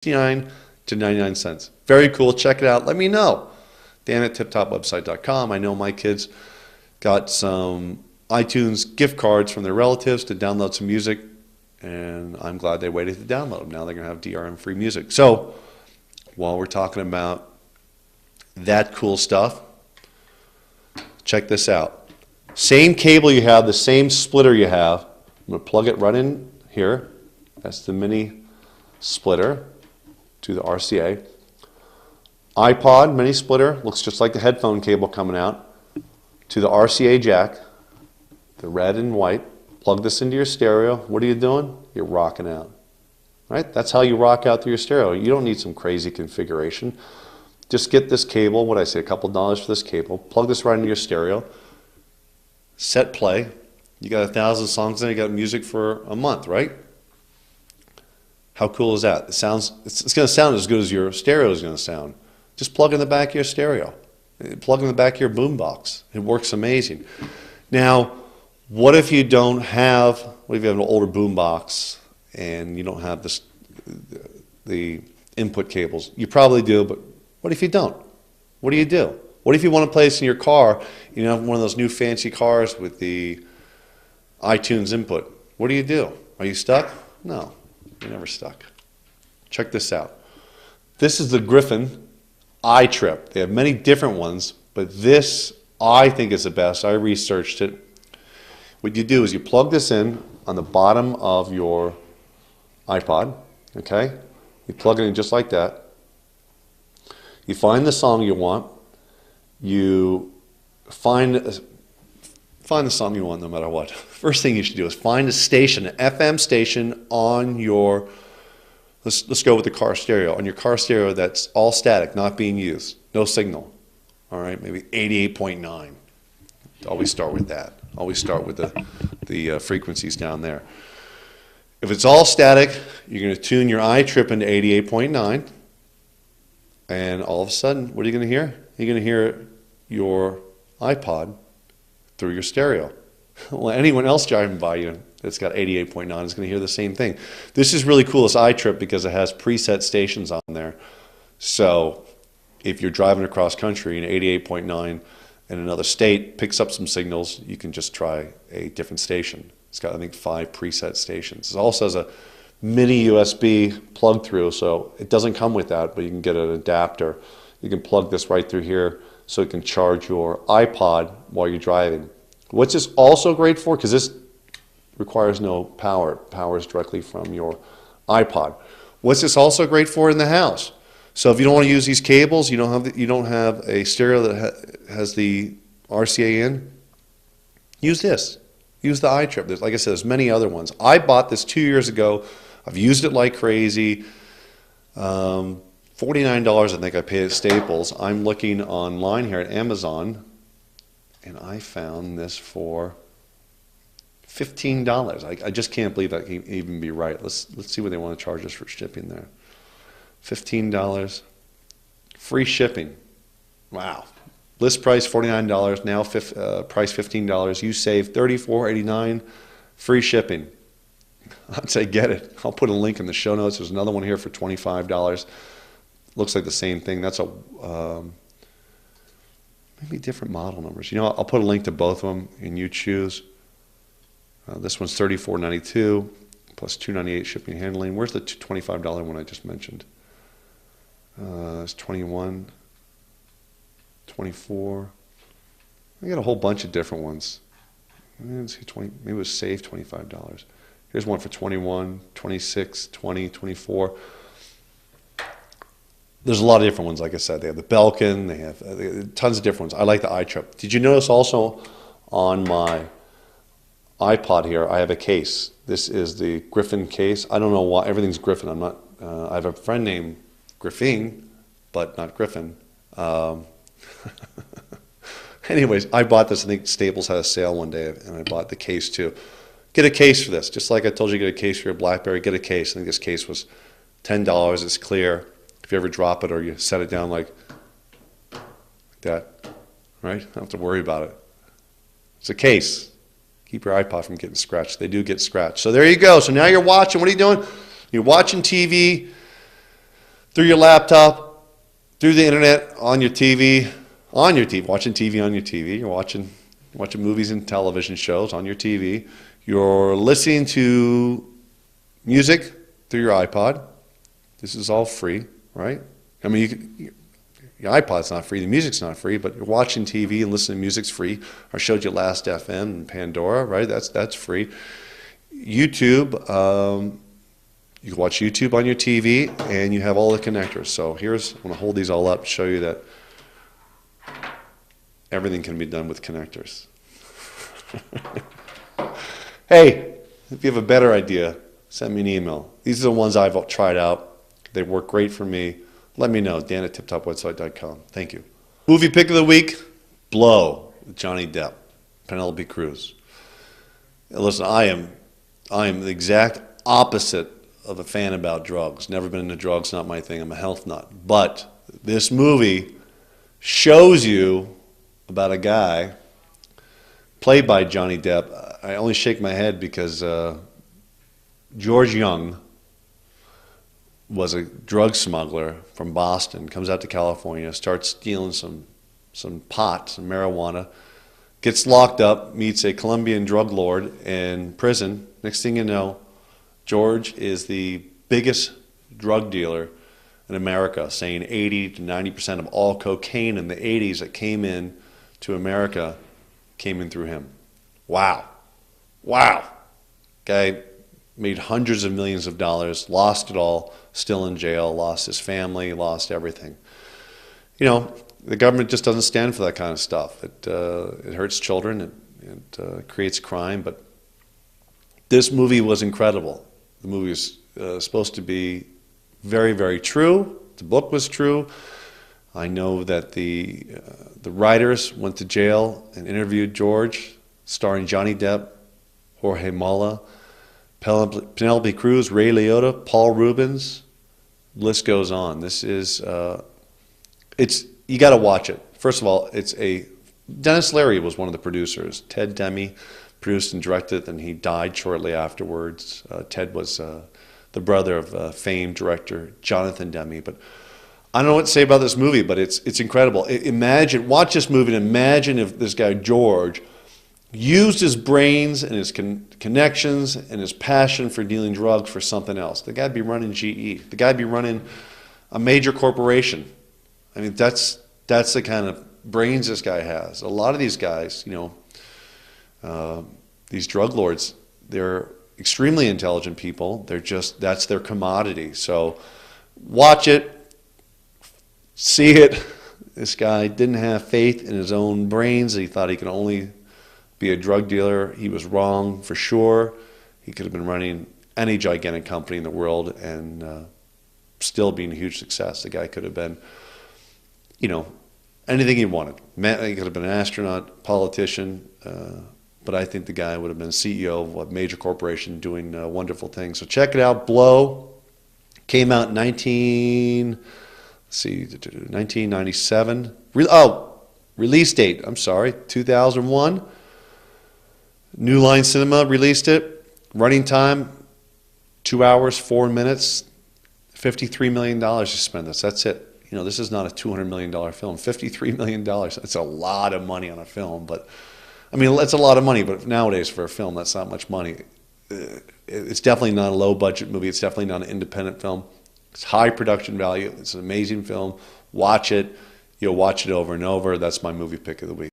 $69 to 99 cents. Very cool. Check it out. Let me know. Dan at tiptopwebsite.com. I know my kids got some iTunes gift cards from their relatives to download some music, and I'm glad they waited to download them. Now they're going to have DRM-free music. So while we're talking about that cool stuff, check this out. Same cable you have, the same splitter you have. I'm going to plug it right in here. That's the mini splitter to the RCA. iPod mini splitter, looks just like the headphone cable coming out, to the RCA jack, the red and white. Plug this into your stereo. What are you doing? You're rocking out. Right? That's how you rock out through your stereo. You don't need some crazy configuration. Just get this cable, what I say, a couple dollars for this cable, plug this right into your stereo, set play. You got 1,000 songs in, you got music for a month, right? How cool is that? It's going to sound as good as your stereo is going to sound. Just plug in the back of your stereo. Plug in the back of your boombox. It works amazing. Now, what if you don't have, what if you have an older boombox and you don't have the input cables? You probably do, but what if you don't? What do you do? What if you want to play this in your car? You know, one of those new fancy cars with the iTunes input. What do you do? Are you stuck? No. You're never stuck. Check this out. This is the Griffin iTrip. They have many different ones, but this I think is the best. I researched it. What you do is you plug this in on the bottom of your iPod, okay? You plug it in just like that. You find the song you want. You find the song you want no matter what. First thing you should do is find a station, an FM station on your, let's go with the car stereo, on your car stereo that's all static, not being used, no signal. All right, maybe 88.9. Always start with that. Always start with the frequencies down there. If it's all static, you're going to tune your iTrip into 88.9, and all of a sudden, what are you going to hear? You're going to hear your iPod through your stereo. Well, anyone else driving by you that's got 88.9 is going to hear the same thing. This is really cool, this iTrip, because it has preset stations on there. So if you're driving across country and 88.9 in another state picks up some signals, you can just try a different station. It's got, I think, 5 preset stations. It also has a mini USB plug through, so it doesn't come with that, but you can get an adapter. You can plug this right through here so it can charge your iPod while you're driving. What's this also great for? Because this requires no power. It powers directly from your iPod. What's this also great for in the house? So if you don't want to use these cables, you don't have a stereo that has the RCA in, use this. Use the iTrip. Like I said, there's many other ones. I bought this 2 years ago. I've used it like crazy. $49 I think I paid at Staples. I'm looking online here at Amazon, and I found this for $15. I just can't believe that can even be right. Let's see what they want to charge us for shipping there. $15. Free shipping. Wow. List price $49, now price $15. You save $34.89. Free shipping. I'd say get it. I'll put a link in the show notes. There's another one here for $25. Looks like the same thing. That's a maybe different model numbers. You know, I'll put a link to both of them, and you choose. This one's $34.92 plus $2.98 shipping and handling. Where's the $25 one I just mentioned? It's $21. 24. I got a whole bunch of different ones. Let's see, 20, maybe it was save $25. Here's one for 21, 26, 20, 24. There's a lot of different ones, like I said. They have the Belkin, they have tons of different ones. I like the iTrip. Did you notice also on my iPod here, I have a case. This is the Griffin case. I don't know why, everything's Griffin. I'm not, I have a friend named Griffin, but not Griffin. Anyways, I bought this. I think Staples had a sale one day, and I bought the case too. Get a case for this. Just like I told you to get a case for your BlackBerry, get a case. I think this case was $10. It's clear. If you ever drop it or you set it down like that, right? Don't have to worry about it. It's a case. Keep your iPod from getting scratched. They do get scratched. So there you go. So now you're watching. What are you doing? You're watching TV. through your laptop, through the internet, on your TV, watching TV on your TV. You're watching movies and television shows on your TV. You're listening to music through your iPod. This is all free, right? I mean, your iPod's not free, the music's not free, but you're watching TV and listening to music's free. I showed you Last FM and Pandora, right? That's free. YouTube, you can watch YouTube on your TV, and you have all the connectors. So I'm going to hold these all up, show you that everything can be done with connectors. Hey, if you have a better idea, send me an email. These are the ones I've tried out. They work great for me. Let me know, dan@tiptopwebsite.com. Thank you. Movie pick of the week, Blow, with Johnny Depp, Penelope Cruz. Listen, I am the exact opposite of a fan about drugs. Never been into drugs, not my thing. I'm a health nut. But this movie shows you about a guy played by Johnny Depp. I only shake my head because George Young was a drug smuggler from Boston, comes out to California, starts stealing some pot, some marijuana, gets locked up, meets a Colombian drug lord in prison. Next thing you know, George is the biggest drug dealer in America, saying 80 to 90% of all cocaine in the 80s that came in to America came in through him. Wow. Guy made hundreds of millions of dollars, lost it all, still in jail, lost his family, lost everything. You know, the government just doesn't stand for that kind of stuff. It hurts children, it creates crime, but this movie was incredible. The movie was supposed to be very, very true. The book was true. I know that the writers went to jail and interviewed George, starring Johnny Depp, Jorge Mola, Penelope Cruz, Ray Liotta, Paul Rubens. The list goes on. This is you got to watch it. First of all, Dennis Leary was one of the producers. Ted Demme produced and directed, and he died shortly afterwards. Ted was the brother of famed director Jonathan Demme. But I don't know what to say about this movie, but it's incredible. Watch this movie and imagine if this guy George used his brains and his connections and his passion for dealing drugs for something else. The guy'd be running GE. The guy'd be running a major corporation. I mean, that's the kind of brains this guy has. A lot of these guys, these drug lords, they're extremely intelligent people. That's their commodity. So watch it, see it. This guy didn't have faith in his own brains. He thought he could only be a drug dealer. He was wrong for sure. He could have been running any gigantic company in the world and still being a huge success. The guy could have been, anything he wanted. He could have been an astronaut, politician, but I think the guy would have been CEO of a major corporation doing wonderful things. So check it out. Blow came out in 1997. Release date, 2001. New Line Cinema released it. Running time, 2 hours, 4 minutes, $53 million to spend this. That's it. This is not a $200 million film. $53 million. That's a lot of money on a film. But, that's a lot of money. But nowadays for a film, that's not much money. It's definitely not a low-budget movie. It's definitely not an independent film. It's high production value. It's an amazing film. Watch it. You'll watch it over and over. That's my movie pick of the week.